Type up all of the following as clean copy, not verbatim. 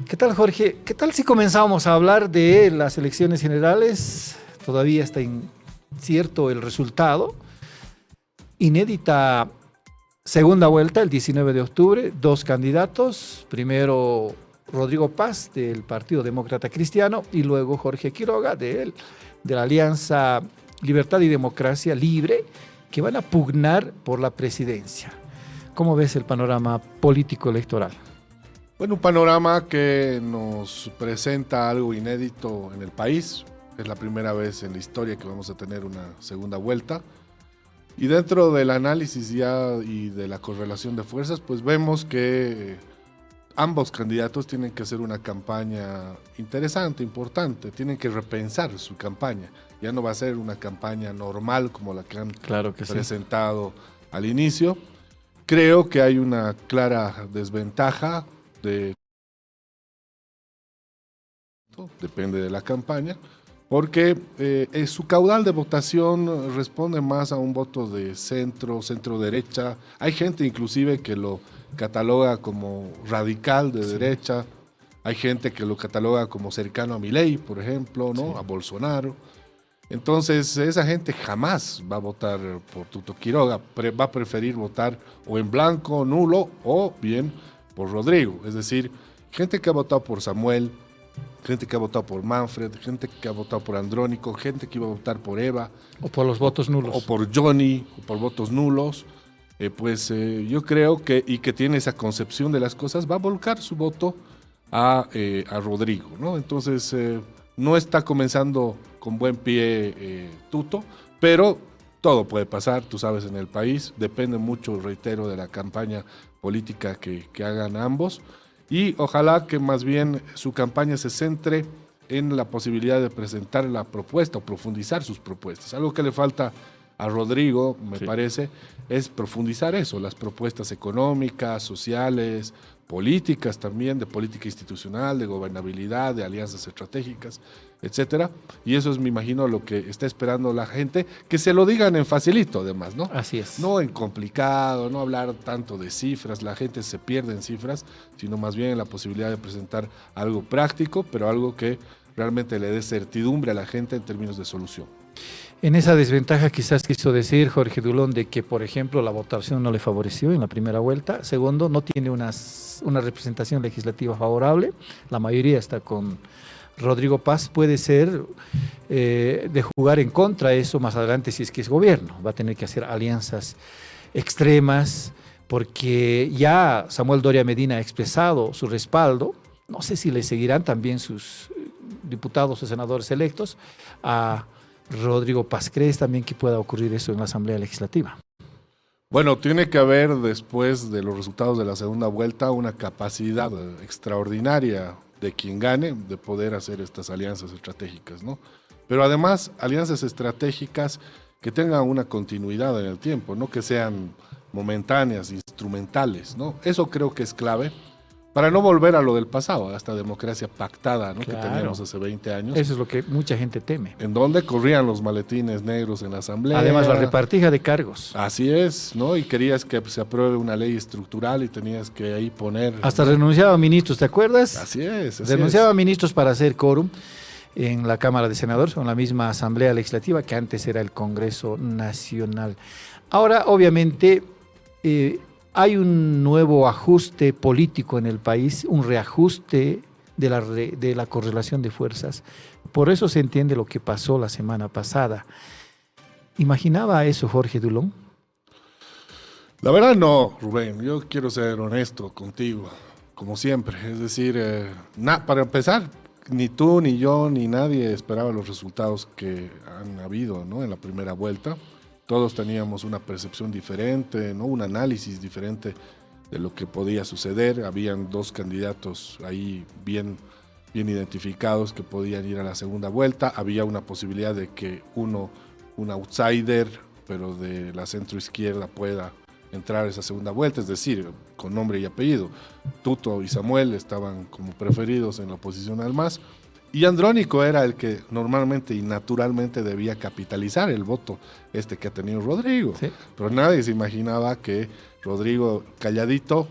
¿Qué tal, Jorge? ¿Qué tal si comenzamos a hablar de las elecciones generales? Todavía está incierto el resultado. Inédita segunda vuelta, el 19 de octubre, dos candidatos. Primero Rodrigo Paz, del Partido Demócrata Cristiano, y luego Jorge Quiroga, de la Alianza Libertad y Democracia Libre, que van a pugnar por la presidencia. ¿Cómo ves el panorama político electoral? Bueno, un panorama que nos presenta algo inédito en el país. Es la primera vez en la historia que vamos a tener una segunda vuelta. Y dentro del análisis ya y de la correlación de fuerzas, pues vemos que ambos candidatos tienen que hacer una campaña interesante, importante. Tienen que repensar su campaña. Ya no va a ser una campaña normal como la que han presentado al inicio. Creo que hay una clara desventaja. Depende de la campaña, porque su caudal de votación responde más a un voto de centro, centro-derecha. Hay gente inclusive que lo cataloga como radical de derecha, hay gente que lo cataloga como cercano a Milei, por ejemplo, ¿no? A Bolsonaro. Entonces, esa gente jamás va a votar por Tuto Quiroga, va a preferir votar o en blanco, nulo, o bien por Rodrigo. Es decir, gente que ha votado por Samuel, gente que ha votado por Manfred, gente que ha votado por Andrónico, gente que iba a votar por Eva. O por los votos nulos. O por Johnny, o por votos nulos. Yo creo que tiene esa concepción de las cosas, va a volcar su voto a Rodrigo, ¿no? Entonces, no está comenzando con buen pie Tuto, pero todo puede pasar, tú sabes, en el país. Depende mucho, reitero, de la campaña política que hagan ambos. Y ojalá que más bien su campaña se centre en la posibilidad de presentar la propuesta o profundizar sus propuestas. Algo que le falta a Rodrigo, me parece, es profundizar eso, las propuestas económicas, sociales, políticas también, de política institucional, de gobernabilidad, de alianzas estratégicas, etcétera. Y eso es, me imagino, lo que está esperando la gente, que se lo digan en facilito, además, ¿no? Así es. No en complicado, no hablar tanto de cifras, la gente se pierde en cifras, sino más bien en la posibilidad de presentar algo práctico, pero algo que realmente le dé certidumbre a la gente en términos de solución. En esa desventaja quizás quiso decir Jorge Dulón de que, por ejemplo, la votación no le favoreció en la primera vuelta. Segundo, no tiene una representación legislativa favorable. La mayoría está con Rodrigo Paz. Puede ser de jugar en contra eso más adelante si es que es gobierno. Va a tener que hacer alianzas extremas porque ya Samuel Doria Medina ha expresado su respaldo. No sé si le seguirán también sus diputados o senadores electos a Rodrigo Paz. ¿Crees también que pueda ocurrir eso en la Asamblea Legislativa? Bueno, tiene que haber, después de los resultados de la segunda vuelta, una capacidad extraordinaria de quien gane de poder hacer estas alianzas estratégicas, ¿no? Pero además, alianzas estratégicas que tengan una continuidad en el tiempo, no que sean momentáneas, instrumentales, ¿no? Eso creo que es clave para no volver a lo del pasado, a esta democracia pactada, ¿no? Claro. Que teníamos hace 20 años. Eso es lo que mucha gente teme. En donde corrían los maletines negros en la asamblea. Además, la repartija de cargos. Así es, ¿no? Y querías que se apruebe una ley estructural y tenías que ahí poner... Hasta renunciaba a ministros, ¿te acuerdas? Así es. Renunciaba a ministros para hacer quórum en la Cámara de Senadores o en la misma Asamblea Legislativa que antes era el Congreso Nacional. Ahora, obviamente, hay un nuevo ajuste político en el país, un reajuste de la correlación de fuerzas. Por eso se entiende lo que pasó la semana pasada. ¿Imaginaba eso Jorge Dulón? La verdad no, Rubén. Yo quiero ser honesto contigo, como siempre. Es decir, para empezar, ni tú, ni yo, ni nadie esperaba los resultados que han habido, ¿no? En la primera vuelta. Todos teníamos una percepción diferente, ¿no? Un análisis diferente de lo que podía suceder. Habían dos candidatos ahí bien identificados que podían ir a la segunda vuelta. Había una posibilidad de que un outsider, pero de la centroizquierda, pueda entrar a esa segunda vuelta, es decir, con nombre y apellido. Tuto y Samuel estaban como preferidos en la oposición al MAS. Y Andrónico era el que normalmente y naturalmente debía capitalizar el voto que ha tenido Rodrigo. Sí. Pero nadie se imaginaba que Rodrigo, calladito,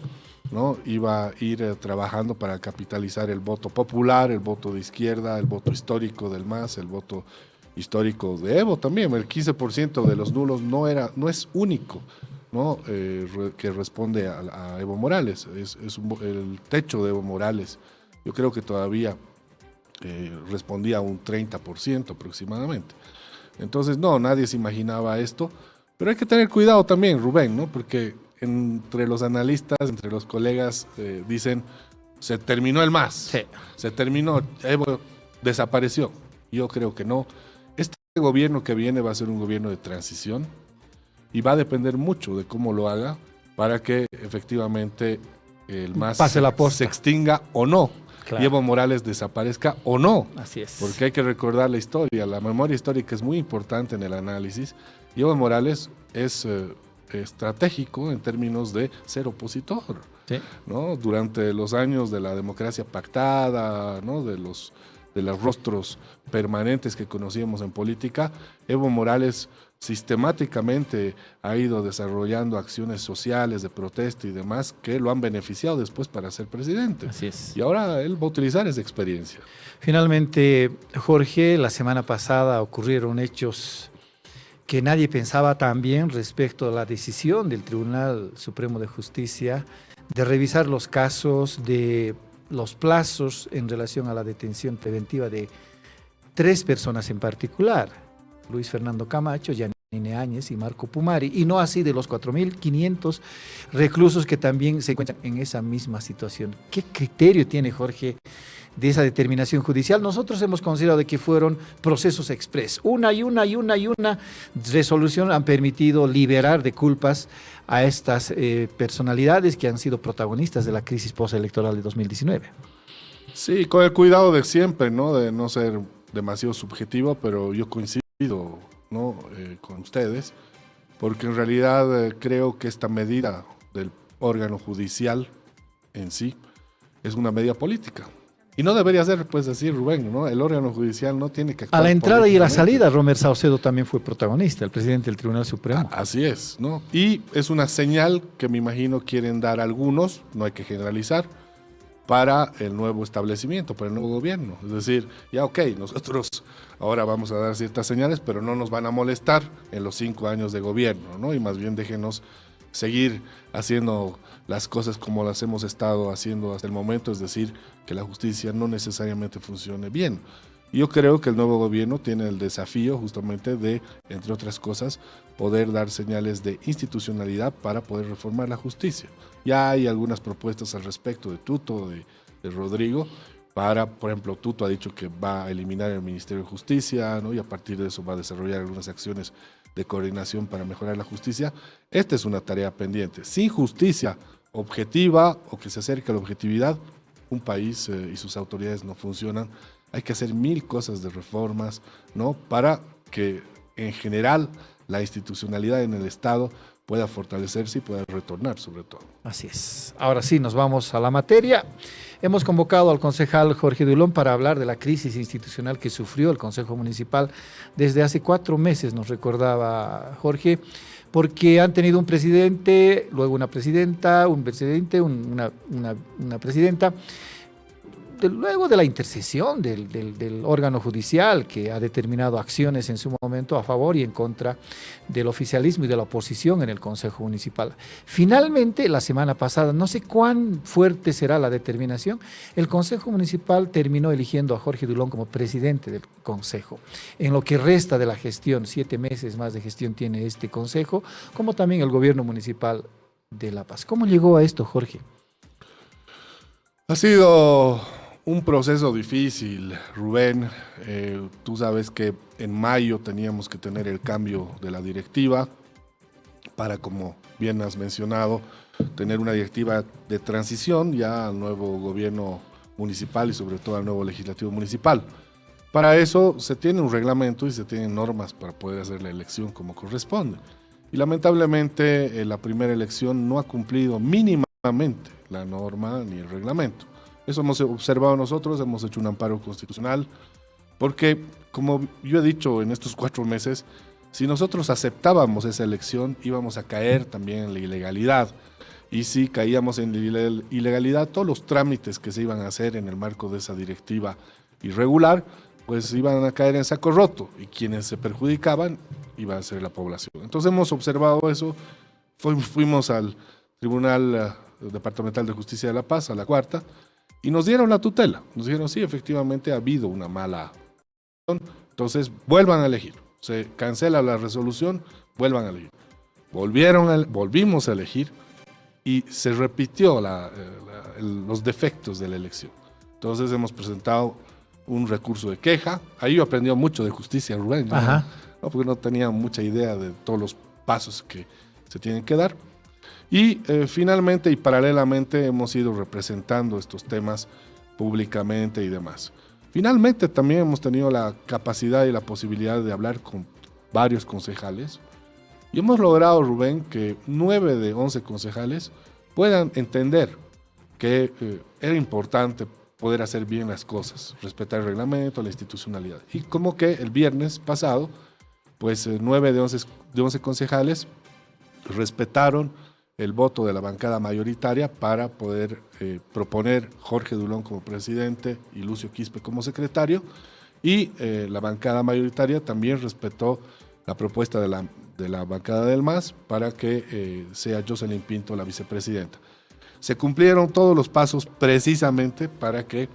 ¿no? Iba a ir trabajando para capitalizar el voto popular, el voto de izquierda, el voto histórico del MAS, el voto histórico de Evo también. El 15% de los nulos no es único, ¿no? Que responde a Evo Morales, el techo de Evo Morales. Yo creo que todavía respondía a un 30% aproximadamente. Entonces, no, nadie se imaginaba esto, pero hay que tener cuidado también, Rubén, ¿no? Porque entre los analistas, entre los colegas, dicen, se terminó el MAS, Sí. se terminó, Evo desapareció. Yo creo que no. Este gobierno que viene va a ser un gobierno de transición y va a depender mucho de cómo lo haga para que efectivamente el MAS Pase la posta. se extinga o no. Claro. Y Evo Morales desaparezca o no. Así es. Porque hay que recordar la historia. La memoria histórica es muy importante en el análisis. Y Evo Morales es estratégico en términos de ser opositor. Sí. ¿No? Durante los años de la democracia pactada, ¿no? de los rostros permanentes que conocíamos en política, Evo Morales sistemáticamente ha ido desarrollando acciones sociales de protesta y demás que lo han beneficiado después para ser presidente. Así es. Y ahora él va a utilizar esa experiencia. Finalmente, Jorge, la semana pasada ocurrieron hechos que nadie pensaba también respecto a la decisión del Tribunal Supremo de Justicia de revisar los casos de los plazos en relación a la detención preventiva de 3 personas en particular, Luis Fernando Camacho, Yanine Áñez y Marco Pumari, y no así de los 4.500 reclusos que también se encuentran en esa misma situación. ¿Qué criterio tiene, Jorge, de esa determinación judicial? Nosotros hemos considerado de que fueron procesos express. Una resolución han permitido liberar de culpas a estas personalidades que han sido protagonistas de la crisis postelectoral de 2019. Sí, con el cuidado de siempre, ¿no? De no ser demasiado subjetivo, pero yo coincido, ¿no? Con ustedes, porque en realidad creo que esta medida del órgano judicial en sí es una medida política. Y no debería ser, pues, así, Rubén, ¿no? El órgano judicial no tiene que actuar A la entrada y a la políticamente. salida, Romer Saucedo también fue protagonista, el presidente del Tribunal Supremo. Así es, ¿no? Y es una señal que me imagino quieren dar algunos, no hay que generalizar, para el nuevo establecimiento, para el nuevo gobierno. Es decir, ya ok, nosotros ahora vamos a dar ciertas señales, pero no nos van a molestar en los 5 años de gobierno, ¿no? Y más bien déjenos seguir haciendo las cosas como las hemos estado haciendo hasta el momento, es decir, que la justicia no necesariamente funcione bien. Y yo creo que el nuevo gobierno tiene el desafío justamente de, entre otras cosas, poder dar señales de institucionalidad para poder reformar la justicia. Ya hay algunas propuestas al respecto de Tuto, de Rodrigo, para, por ejemplo, Tuto ha dicho que va a eliminar el Ministerio de Justicia, ¿no? Y a partir de eso va a desarrollar algunas acciones de coordinación para mejorar la justicia. Esta es una tarea pendiente. Sin justicia objetiva o que se acerque a la objetividad, un país y sus autoridades no funcionan. Hay que hacer 1000 cosas de reformas, ¿no? Para que en general la institucionalidad en el Estado pueda fortalecerse y pueda retornar sobre todo. Así es. Ahora sí, nos vamos a la materia. Hemos convocado al concejal Jorge Dulón para hablar de la crisis institucional que sufrió el Consejo Municipal desde hace 4 meses, nos recordaba Jorge, porque han tenido un presidente, luego una presidenta, un presidente, una presidenta, luego de la intercesión del órgano judicial que ha determinado acciones en su momento a favor y en contra del oficialismo y de la oposición en el Consejo Municipal. Finalmente, la semana pasada, no sé cuán fuerte será la determinación, el Consejo Municipal terminó eligiendo a Jorge Dulón como presidente del Consejo. En lo que resta de la gestión, 7 meses más de gestión tiene este Consejo, como también el gobierno municipal de La Paz. ¿Cómo llegó a esto, Jorge? Ha sido un proceso difícil, Rubén. Tú sabes que en mayo teníamos que tener el cambio de la directiva para, como bien has mencionado, tener una directiva de transición ya al nuevo gobierno municipal y sobre todo al nuevo legislativo municipal. Para eso se tiene un reglamento y se tienen normas para poder hacer la elección como corresponde. Y lamentablemente la primera elección no ha cumplido mínimamente la norma ni el reglamento. Eso hemos observado nosotros, hemos hecho un amparo constitucional, porque, como yo he dicho en estos 4 meses, si nosotros aceptábamos esa elección, íbamos a caer también en la ilegalidad. y si caíamos en ilegalidad, todos los trámites que se iban a hacer en el marco de esa directiva irregular, pues iban a caer en saco roto y quienes se perjudicaban iba a ser la población. Entonces hemos observado eso, fuimos al Tribunal Departamental de Justicia de La Paz, a la cuarta, y nos dieron la tutela. Nos dijeron, sí, efectivamente ha habido una mala acción, entonces vuelvan a elegir. Se cancela la resolución, vuelvan a elegir. Volvimos a elegir y se repitió los defectos de la elección. Entonces hemos presentado un recurso de queja. Ahí yo aprendí mucho de justicia, Rubén, ¿no? Porque no tenía mucha idea de todos los pasos que se tienen que dar. Y finalmente y paralelamente hemos ido representando estos temas públicamente y demás. Finalmente también hemos tenido la capacidad y la posibilidad de hablar con varios concejales y hemos logrado, Rubén, que 9 de 11 concejales puedan entender que era importante poder hacer bien las cosas, respetar el reglamento, la institucionalidad. Y como que el viernes pasado, pues 9 de 11 concejales respetaron el voto de la bancada mayoritaria para poder proponer Jorge Dulón como presidente y Lucio Quispe como secretario, y la bancada mayoritaria también respetó la propuesta de la bancada del MAS para que sea Jocelyn Pinto la vicepresidenta. Se cumplieron todos los pasos precisamente para que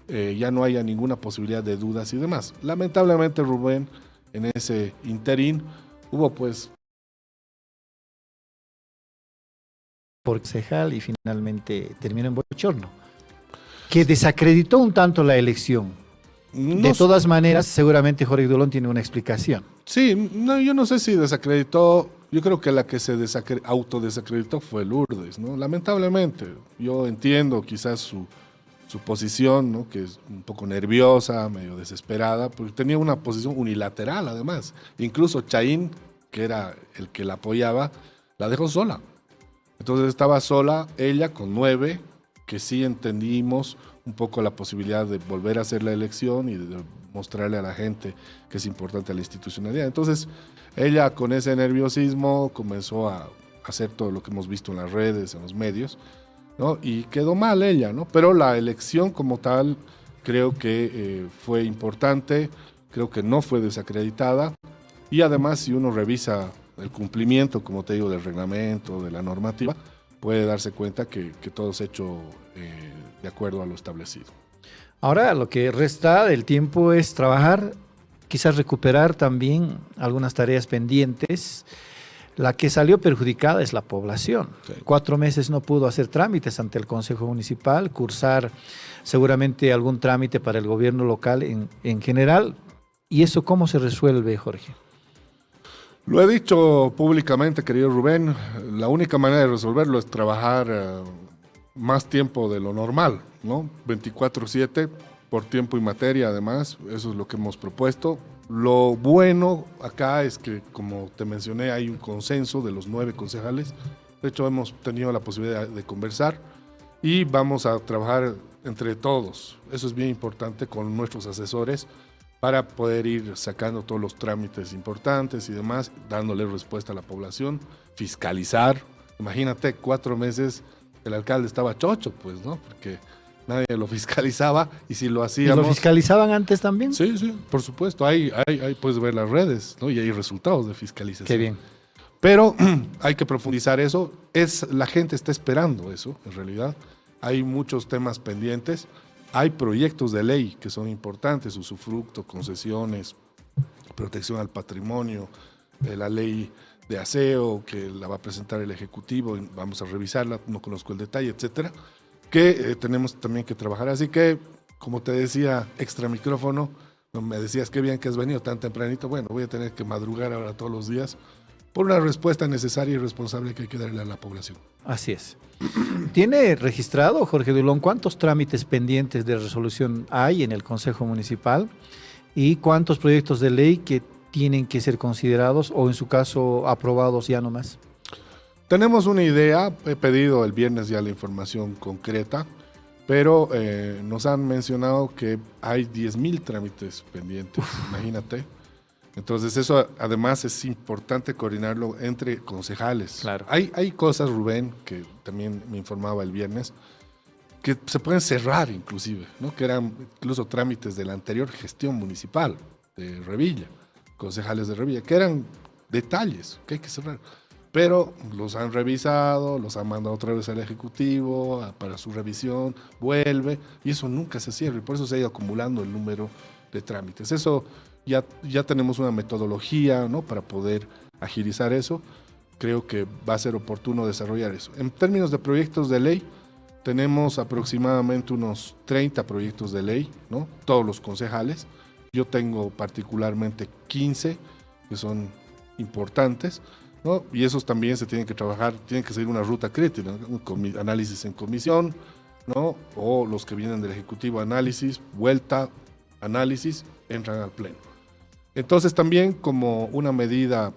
ya no haya ninguna posibilidad de dudas y demás. Lamentablemente, Rubén, en ese interín hubo pues por concejal y finalmente terminó en bochorno, que desacreditó un tanto la elección. De todas maneras, seguramente Jorge Dulón tiene una explicación. Sí, no, yo no sé si desacreditó, yo creo que la que se autodesacreditó fue Lourdes, ¿no? Lamentablemente, yo entiendo quizás su posición, ¿no? Que es un poco nerviosa, medio desesperada, porque tenía una posición unilateral además. Incluso Chaín, que era el que la apoyaba, la dejó sola. Entonces estaba sola ella con 9, que sí entendimos un poco la posibilidad de volver a hacer la elección y de mostrarle a la gente que es importante la institucionalidad. Entonces ella con ese nerviosismo comenzó a hacer todo lo que hemos visto en las redes, en los medios, ¿no? Y quedó mal ella, ¿no? Pero la elección como tal creo que fue importante, creo que no fue desacreditada, y además si uno revisa el cumplimiento, como te digo, del reglamento, de la normativa, puede darse cuenta que todo se ha hecho de acuerdo a lo establecido. Ahora lo que resta del tiempo es trabajar, quizás recuperar también algunas tareas pendientes. La que salió perjudicada es la población. Sí. 4 meses no pudo hacer trámites ante el Consejo Municipal, cursar seguramente algún trámite para el gobierno local en general. ¿Y eso cómo se resuelve, Jorge? Lo he dicho públicamente, querido Rubén, la única manera de resolverlo es trabajar más tiempo de lo normal, ¿no? 24/7 por tiempo y materia, además, eso es lo que hemos propuesto. Lo bueno acá es que, como te mencioné, hay un consenso de los 9 concejales. De hecho, hemos tenido la posibilidad de conversar y vamos a trabajar entre todos. Eso es bien importante con nuestros asesores para poder ir sacando todos los trámites importantes y demás, dándole respuesta a la población, fiscalizar. Imagínate, 4 meses el alcalde estaba chocho, pues, ¿no? Porque nadie lo fiscalizaba y si lo hacíamos... ¿Y lo fiscalizaban antes también? Sí, sí, por supuesto. Ahí puedes ver las redes, ¿no? Y hay resultados de fiscalización. Qué bien. Pero hay que profundizar eso. La gente está esperando eso, en realidad. Hay muchos temas pendientes. Hay proyectos de ley que son importantes, usufructo, concesiones, protección al patrimonio, la ley de aseo que la va a presentar el Ejecutivo, y vamos a revisarla, no conozco el detalle, etcétera, que tenemos también que trabajar. Así que, como te decía, extra micrófono, me decías qué bien que has venido tan tempranito. Bueno, voy a tener que madrugar ahora todos los días por una respuesta necesaria y responsable que hay que darle a la población. Así es. ¿Tiene registrado, Jorge Dulón, cuántos trámites pendientes de resolución hay en el Consejo Municipal y cuántos proyectos de ley que tienen que ser considerados o, en su caso, aprobados ya nomás? Tenemos una idea, he pedido el viernes ya la información concreta, pero nos han mencionado que hay 10,000 trámites pendientes, imagínate. Entonces eso además es importante coordinarlo entre concejales. Claro. Hay cosas, Rubén, que también me informaba el viernes, que se pueden cerrar inclusive, ¿no? Que eran incluso trámites de la anterior gestión municipal de Revilla, concejales de Revilla, que eran detalles que hay que cerrar. Pero los han revisado, los han mandado otra vez al Ejecutivo para su revisión, vuelve, y eso nunca se cierra, y por eso se ha ido acumulando el número de trámites. Eso ya tenemos una metodología, ¿no?, para poder agilizar eso. Creo que va a ser oportuno desarrollar eso. En términos de proyectos de ley, tenemos aproximadamente unos 30 proyectos de ley, ¿no?, todos los concejales. Yo tengo particularmente 15 que son importantes, ¿no? Y esos también se tienen que trabajar, tienen que seguir una ruta crítica, ¿no? Análisis en comisión, ¿no?, o los que vienen del Ejecutivo, análisis, vuelta, análisis, entran al Pleno. Entonces también, como una medida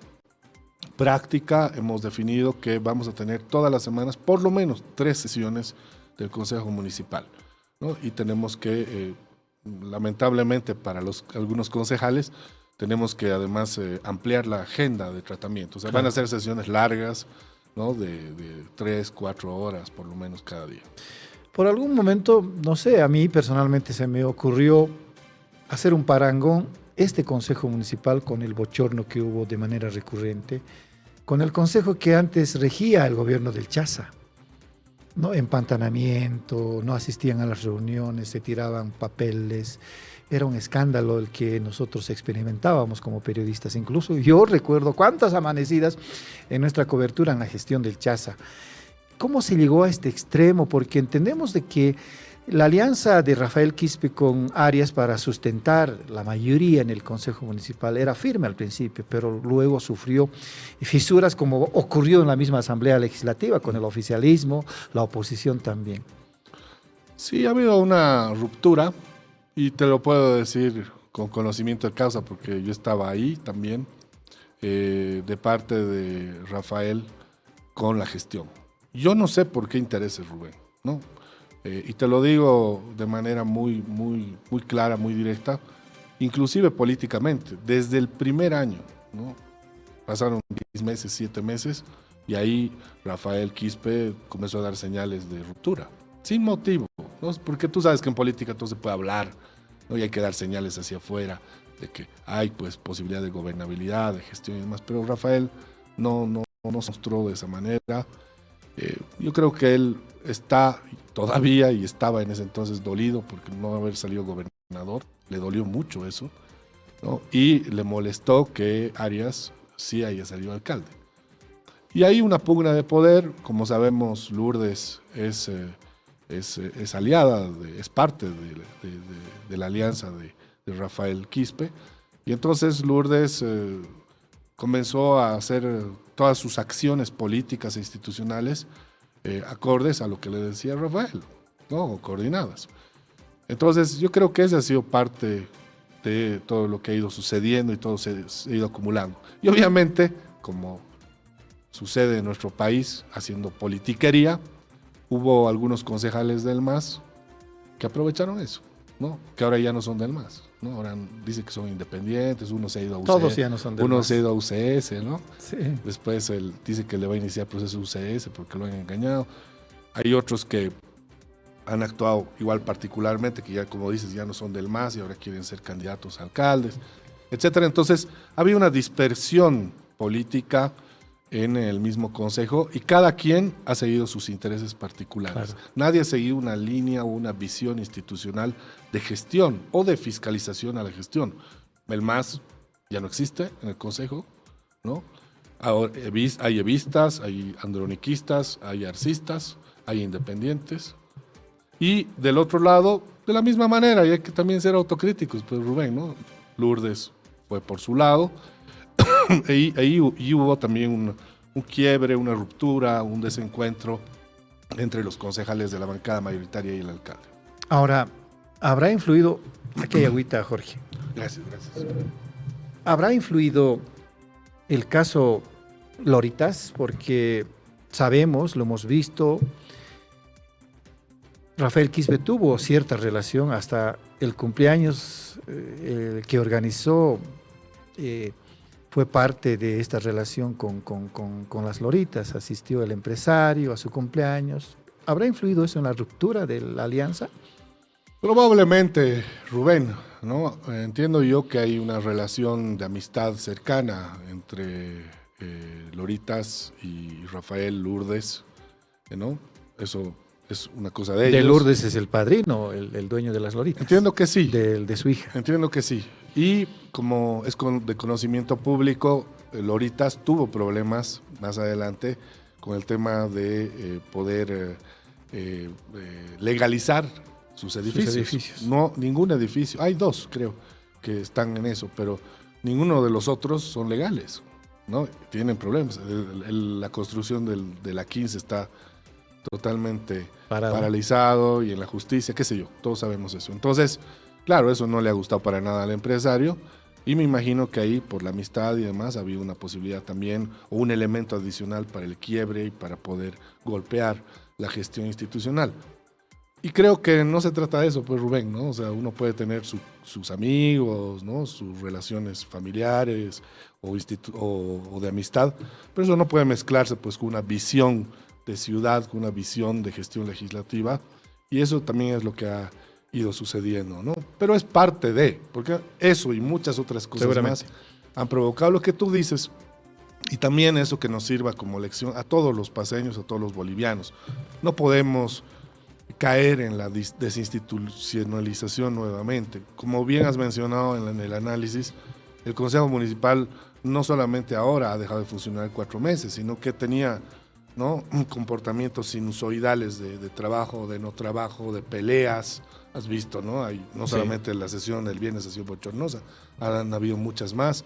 práctica, hemos definido que vamos a tener todas las semanas por lo menos 3 sesiones del Consejo Municipal, ¿no? Y tenemos que, lamentablemente para algunos concejales, tenemos que además ampliar la agenda de tratamiento. O sea, van a ser sesiones largas, ¿no?, de 3, 4 horas por lo menos cada día. Por algún momento, no sé, a mí personalmente se me ocurrió hacer un parangón este Consejo Municipal con el bochorno que hubo de manera recurrente, con el consejo que antes regía el gobierno del Chaza, ¿no? Empantanamiento, no asistían a las reuniones, se tiraban papeles. Era un escándalo el que nosotros experimentábamos como periodistas. Incluso yo recuerdo cuántas amanecidas en nuestra cobertura en la gestión del Chaza. ¿Cómo se llegó a este extremo? Porque entendemos de que la alianza de Rafael Quispe con Arias para sustentar la mayoría en el Consejo Municipal era firme al principio, pero luego sufrió fisuras como ocurrió en la misma Asamblea Legislativa con el oficialismo, la oposición también. Sí, ha habido una ruptura. Y te lo puedo decir con conocimiento de causa, porque yo estaba ahí también, de parte de Rafael con la gestión. Yo no sé por qué intereses, Rubén, ¿no? Y te lo digo de manera muy clara, muy directa, inclusive políticamente, desde el primer año, ¿no? Pasaron 10 meses, 7 meses, y ahí Rafael Quispe comenzó a dar señales de ruptura. Sin motivo, ¿no? Porque tú sabes que en política todo se puede hablar, ¿no? Y hay que dar señales hacia afuera de que hay, pues, posibilidad de gobernabilidad, de gestión y demás, pero Rafael no se mostró de esa manera. Yo creo que él está todavía, y estaba en ese entonces, dolido porque no haber salido gobernador, le dolió mucho eso, ¿no? Y le molestó que Arias sí haya salido alcalde. Y hay una pugna de poder. Como sabemos, Lourdes es aliada, es parte de la alianza de Rafael Quispe, y entonces Lourdes comenzó a hacer todas sus acciones políticas e institucionales acordes a lo que le decía Rafael, ¿no?, o coordinadas. Entonces yo creo que esa ha sido parte de todo lo que ha ido sucediendo y todo se ha ido acumulando. Y obviamente, como sucede en nuestro país, haciendo politiquería, hubo algunos concejales del MAS que aprovecharon eso, ¿no? Que ahora ya no son del MAS, ¿no? Ahora dicen que son independientes, uno se ha ido a UCS, todos ya no son del MAS. Uno se ha ido a UCS, ¿no? Sí. Después él dice que le va a iniciar proceso UCS porque lo han engañado. Hay otros que han actuado igual particularmente, que ya, como dices, ya no son del MAS y ahora quieren ser candidatos a alcaldes, etcétera. Entonces, había una dispersión política en el mismo consejo y cada quien ha seguido sus intereses particulares. Claro. Nadie ha seguido una línea o una visión institucional de gestión o de fiscalización a la gestión. El MAS ya no existe en el consejo, ¿no? Ahora, hay evistas, hay androniquistas, hay arcistas, hay independientes. Y del otro lado, de la misma manera, y hay que también ser autocríticos, pues Rubén, ¿no? Lourdes fue por su lado, y hubo también un quiebre, una ruptura, un desencuentro entre los concejales de la bancada mayoritaria y el alcalde. Ahora, ¿habrá influido, aquí hay agüita, Jorge? Gracias. ¿Habrá influido el caso Loritas? Porque sabemos, lo hemos visto, Rafael Quispe tuvo cierta relación hasta el cumpleaños que organizó fue parte de esta relación con las Loritas, asistió el empresario a su cumpleaños. ¿Habrá influido eso en la ruptura de la alianza? Probablemente, Rubén, ¿no? Entiendo yo que hay una relación de amistad cercana entre Loritas y Rafael Lourdes, ¿no? Eso es una cosa de ellos. De Lourdes es el padrino, el dueño de las Loritas. Entiendo que sí. De su hija. Entiendo que sí. Y como es de conocimiento público, Loritas tuvo problemas más adelante con el tema de poder legalizar sus edificios. No, ningún edificio, hay dos creo que están en eso, pero ninguno de los otros son legales, ¿no? Tienen problemas. La construcción de la 15 está totalmente paralizado y en la justicia, qué sé yo, todos sabemos eso. Entonces, claro, eso no le ha gustado para nada al empresario y me imagino que ahí por la amistad y demás había una posibilidad también o un elemento adicional para el quiebre y para poder golpear la gestión institucional. Y creo que no se trata de eso, pues Rubén, ¿no? O sea, uno puede tener sus amigos, ¿no? Sus relaciones familiares o de amistad, pero eso no puede mezclarse pues con una visión de ciudad, con una visión de gestión legislativa, y eso también es lo que ha ido sucediendo, ¿no? Pero es parte de, porque eso y muchas otras cosas más han provocado lo que tú dices, y también eso que nos sirva como lección a todos los paseños, a todos los bolivianos. No podemos caer en la desinstitucionalización nuevamente. Como bien has mencionado en el análisis, el Consejo Municipal no solamente ahora ha dejado de funcionar 4 meses, sino que tenía, ¿no?, comportamientos sinusoidales de trabajo, de no trabajo, de peleas. Has visto, ¿no? Hay no solamente la sesión del viernes ha sido bochornosa, han habido muchas más,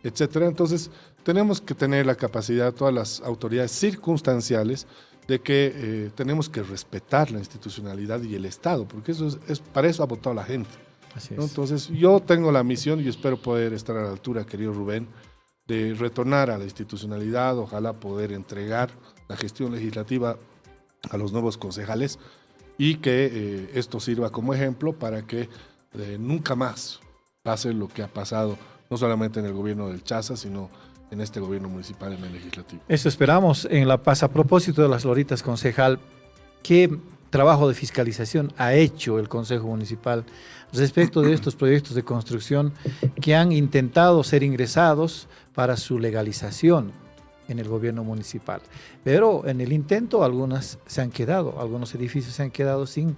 etcétera. Entonces, tenemos que tener la capacidad, todas las autoridades circunstanciales, de que tenemos que respetar la institucionalidad y el Estado, porque eso es para eso ha votado la gente. Así ¿no? es. Entonces, yo tengo la misión y espero poder estar a la altura, querido Rubén, de retornar a la institucionalidad, ojalá poder entregar la gestión legislativa a los nuevos concejales y que esto sirva como ejemplo para que nunca más pase lo que ha pasado, no solamente en el gobierno del Chaza, sino en este gobierno municipal, en el legislativo. Eso esperamos en La Paz. A propósito de las Loritas, concejal, ¿qué trabajo de fiscalización ha hecho el Consejo Municipal respecto de estos proyectos de construcción que han intentado ser ingresados para su legalización en el gobierno municipal? Pero en el intento algunos edificios se han quedado sin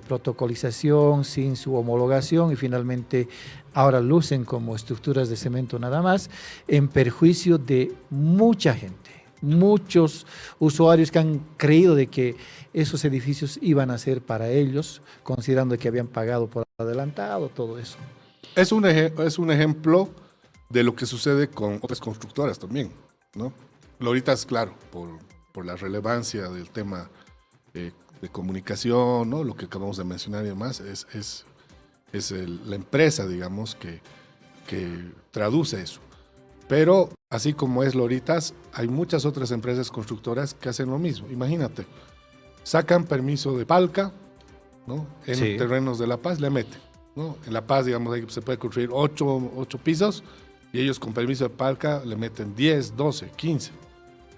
protocolización, sin su homologación y finalmente ahora lucen como estructuras de cemento nada más, en perjuicio de mucha gente, muchos usuarios que han creído de que esos edificios iban a ser para ellos, considerando que habían pagado por adelantado, todo eso. Es un ejemplo de lo que sucede con otras constructoras también, ¿no? Loritas, claro, por la relevancia del tema de comunicación, ¿no? Lo que acabamos de mencionar y demás, es la empresa, digamos, que traduce eso. Pero así como es Loritas, hay muchas otras empresas constructoras que hacen lo mismo. Imagínate, sacan permiso de Palca, ¿no? En terrenos de La Paz, le meten, ¿no? En La Paz, digamos, ahí se puede construir 8 pisos y ellos con permiso de Palca le meten 10, 12, 15,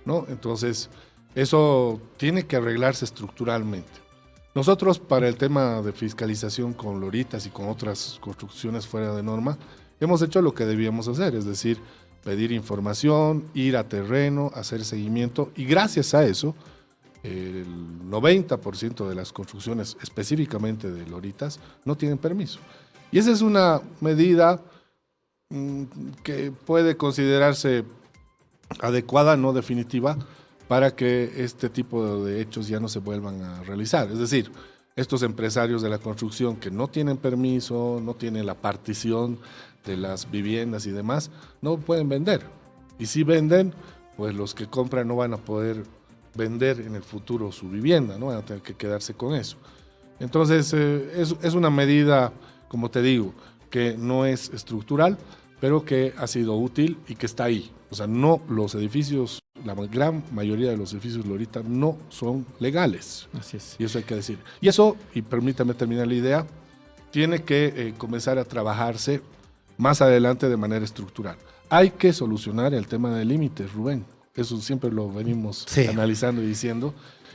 ¿no? Entonces, eso tiene que arreglarse estructuralmente. Nosotros, para el tema de fiscalización con Loritas y con otras construcciones fuera de norma, hemos hecho lo que debíamos hacer, es decir, pedir información, ir a terreno, hacer seguimiento, y gracias a eso, el 90% de las construcciones, específicamente de Loritas, no tienen permiso. Y esa es una medida que puede considerarse adecuada, no definitiva, para que este tipo de hechos ya no se vuelvan a realizar. Es decir, estos empresarios de la construcción que no tienen permiso, no tienen la partición de las viviendas y demás, no pueden vender. Y si venden, pues los que compran no van a poder vender en el futuro su vivienda, ¿no? Van a tener que quedarse con eso. Entonces, es una medida, como te digo, que no es estructural, pero que ha sido útil y que está ahí. O sea, no, los edificios, la gran mayoría de los edificios Lorita no son legales. Así es. Y eso hay que decir. Y eso, y permítame terminar la idea, tiene que comenzar a trabajarse más adelante de manera estructural. Hay que solucionar el tema de límites, Rubén. Eso siempre lo venimos analizando y diciendo.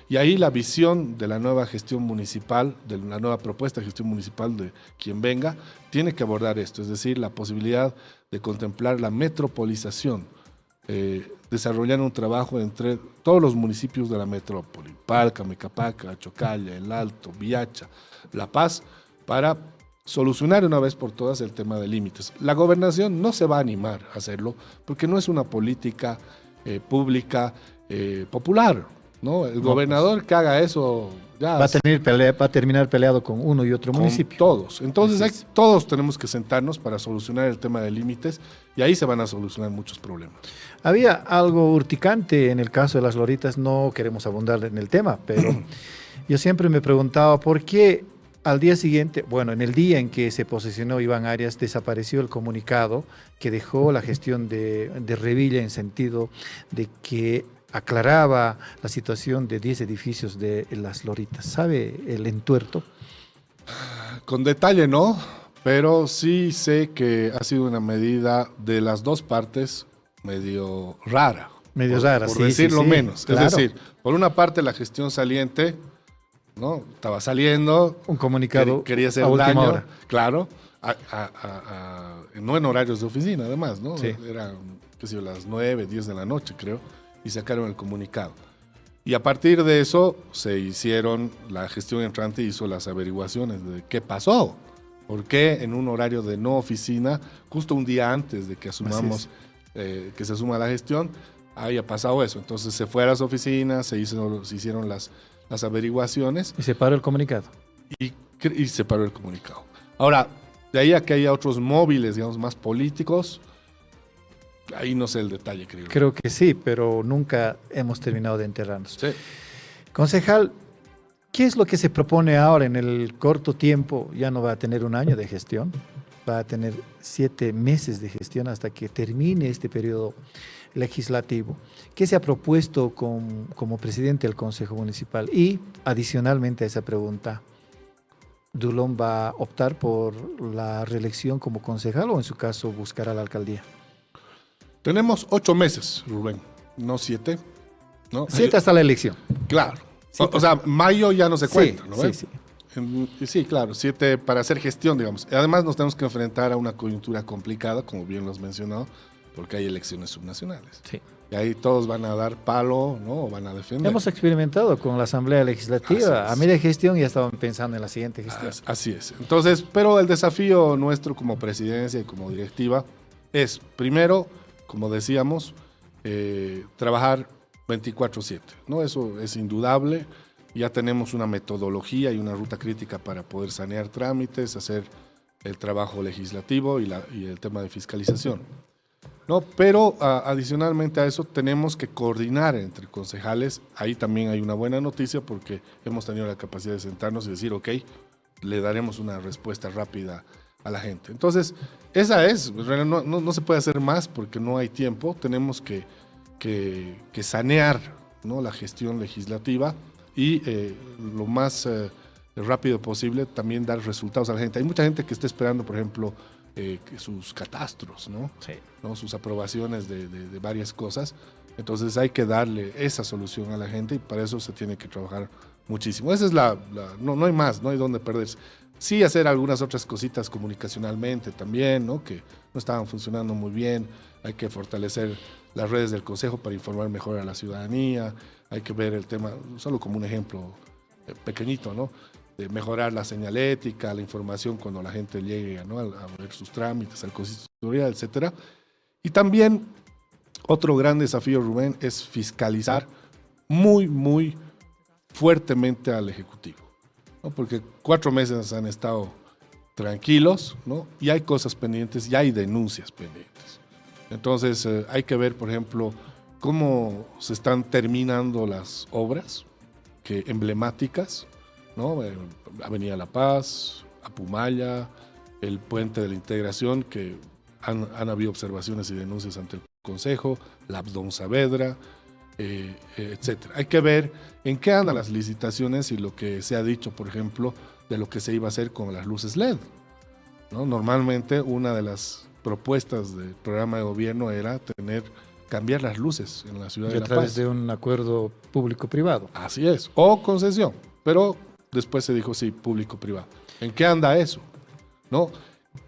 Y ahí la visión de la nueva gestión municipal, de la nueva propuesta de gestión municipal de quien venga, tiene que abordar esto, es decir, la posibilidad de contemplar la metropolización, desarrollar un trabajo entre todos los municipios de la metrópoli, Palca, Mecapaca, Chocalla, El Alto, Viacha, La Paz, para solucionar una vez por todas el tema de límites. La gobernación no se va a animar a hacerlo porque no es una política pública popular, ¿no? El gobernador que haga eso ya va a terminar peleado con uno y otro municipio. Todos. Entonces todos tenemos que sentarnos para solucionar el tema de límites y ahí se van a solucionar muchos problemas. Había algo urticante en el caso de las loritas, no queremos abundar en el tema, pero yo siempre me preguntaba por qué al día siguiente, bueno, en el día en que se posesionó Iván Arias, desapareció el comunicado que dejó la gestión de Revilla en sentido de que aclaraba la situación de 10 edificios de las loritas. ¿Sabe el entuerto? Con detalle no, pero sí sé que ha sido una medida de las dos partes medio rara. Medio rara, por sí. decirlo sí, menos. Claro. Es decir, por una parte la gestión saliente, ¿no? Estaba saliendo. Un comunicado quería hacer a última daño, hora. claro, no en horarios de oficina además, ¿no? Sí. Eran, qué sé yo, las 9, 10 de la noche creo, y sacaron el comunicado. Y a partir de eso se hicieron, la gestión entrante hizo las averiguaciones de qué pasó, por qué en un horario de no oficina, justo un día antes de que asumamos, que se asuma la gestión, haya pasado eso. Entonces se fue a las oficinas, se hicieron las averiguaciones. Y se paró el comunicado. Y se paró el comunicado. Ahora, de ahí a que haya otros móviles, digamos, más políticos, ahí no sé el detalle, creo. Creo que sí, pero nunca hemos terminado de enterarnos. Sí. Concejal, ¿qué es lo que se propone ahora en el corto tiempo? Ya no va a tener un año de gestión, va a tener 7 meses de gestión hasta que termine este periodo legislativo. ¿Qué se ha propuesto como presidente del Consejo Municipal? Y adicionalmente a esa pregunta, ¿Dulón va a optar por la reelección como concejal o en su caso buscará la alcaldía? Tenemos 8 meses, Rubén, no 7. ¿no? 7 hasta la elección. Claro. O sea, mayo ya no se cuenta, ¿no? Sí. Sí, claro, 7 para hacer gestión, digamos. Además nos tenemos que enfrentar a una coyuntura complicada, como bien lo has mencionado, porque hay elecciones subnacionales. Sí. Y ahí todos van a dar palo, ¿no? O van a defender. Hemos experimentado con la Asamblea Legislativa. A media gestión ya estaban pensando en la siguiente gestión. Así es. Entonces, pero el desafío nuestro como presidencia y como directiva es, primero, como decíamos, trabajar 24/7, ¿no? Eso es indudable. Ya tenemos una metodología y una ruta crítica para poder sanear trámites, hacer el trabajo legislativo y el tema de fiscalización. No, pero adicionalmente a eso tenemos que coordinar entre concejales. Ahí también hay una buena noticia porque hemos tenido la capacidad de sentarnos y decir, ok, le daremos una respuesta rápida a la gente. Entonces, esa es, no se puede hacer más porque no hay tiempo. Tenemos que sanear, ¿no? La gestión legislativa y lo más rápido posible también dar resultados a la gente. Hay mucha gente que está esperando, por ejemplo, sus catastros, ¿no? Sí. ¿No? Sus aprobaciones de varias cosas. Entonces hay que darle esa solución a la gente y para eso se tiene que trabajar muchísimo. Esa es no hay más, no hay dónde perderse. Sí hacer algunas otras cositas comunicacionalmente también, ¿no? Que no estaban funcionando muy bien. Hay que fortalecer las redes del Consejo para informar mejor a la ciudadanía. Hay que ver el tema, solo como un ejemplo pequeñito, ¿no? De mejorar la señalética, la información cuando la gente llegue, ¿no? a ver sus trámites, al consistoría, etcétera. Y también otro gran desafío, Rubén, es fiscalizar muy, muy fuertemente al Ejecutivo, ¿no? Porque 4 meses han estado tranquilos, ¿no? Y hay cosas pendientes y hay denuncias pendientes. Entonces hay que ver, por ejemplo, cómo se están terminando las obras emblemáticas, ¿no? Avenida La Paz, Apumaya, el Puente de la Integración, que han habido observaciones y denuncias ante el Consejo, la Abdón Saavedra, etcétera. Hay que ver en qué andan las licitaciones y lo que se ha dicho, por ejemplo, de lo que se iba a hacer con las luces LED, ¿no? Normalmente una de las propuestas del programa de gobierno era cambiar las luces en la ciudad Y de a La través Paz. de un acuerdo público-privado. Así es, o concesión, pero después se dijo sí, público-privado. ¿En qué anda eso? ¿No?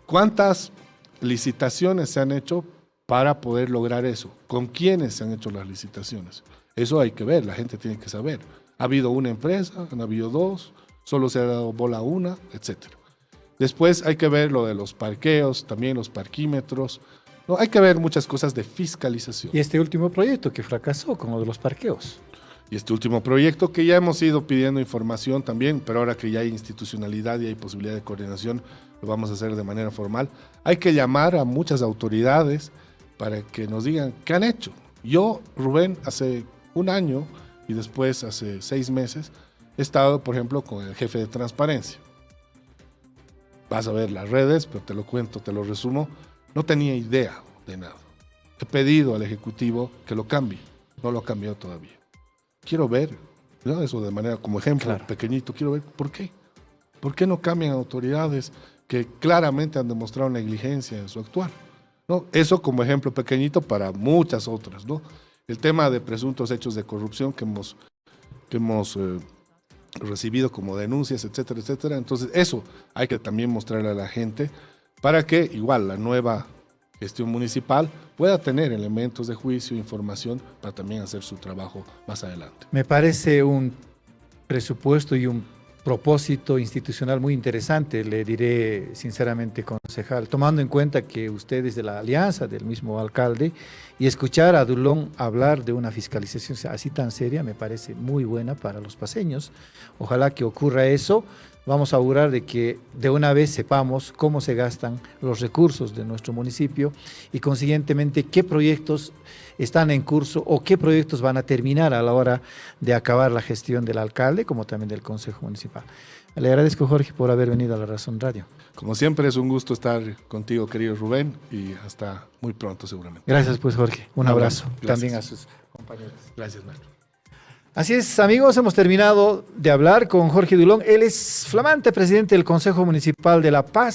¿Cuántas licitaciones se han hecho para poder lograr eso? ¿Con quiénes se han hecho las licitaciones? Eso hay que ver, la gente tiene que saber. ¿Ha habido una empresa? ¿Han habido dos? ¿Solo se ha dado bola a una? Etcétera. Después hay que ver lo de los parqueos, también los parquímetros. No, hay que ver muchas cosas de fiscalización. Y este último proyecto que fracasó con lo de los parqueos. Y este último proyecto que ya hemos ido pidiendo información también, pero ahora que ya hay institucionalidad y hay posibilidad de coordinación, lo vamos a hacer de manera formal. Hay que llamar a muchas autoridades para que nos digan qué han hecho. Yo, Rubén, hace un año y después hace 6 meses, he estado, por ejemplo, con el jefe de transparencia. Vas a ver las redes, pero te lo cuento, te lo resumo. No tenía idea de nada. He pedido al Ejecutivo que lo cambie. No lo ha cambiado todavía. Quiero ver, ¿no? Eso de manera como ejemplo pequeñito, quiero ver por qué. ¿Por qué no cambian autoridades que claramente han demostrado negligencia en su actuar? ¿No? Eso como ejemplo pequeñito para muchas otras, ¿no? El tema de presuntos hechos de corrupción que hemos recibido como denuncias, etcétera, etcétera. Entonces eso hay que también mostrarle a la gente para que igual la nueva gestión municipal pueda tener elementos de juicio, información para también hacer su trabajo más adelante. Me parece un presupuesto y un propósito institucional muy interesante, le diré sinceramente, concejal, tomando en cuenta que usted es de la alianza del mismo alcalde y escuchar a Dulón hablar de una fiscalización así tan seria me parece muy buena para los paseños. Ojalá que ocurra eso. Vamos a augurar de que de una vez sepamos cómo se gastan los recursos de nuestro municipio y consiguientemente qué proyectos están en curso o qué proyectos van a terminar a la hora de acabar la gestión del alcalde como también del Consejo Municipal. Le agradezco, Jorge, por haber venido a La Razón Radio. Como siempre es un gusto estar contigo, querido Rubén, y hasta muy pronto seguramente. Gracias pues, Jorge. Un abrazo. Gracias. También a sus compañeros. Gracias, maestro. Así es, amigos, hemos terminado de hablar con Jorge Dulón. Él es flamante presidente del Consejo Municipal de La Paz.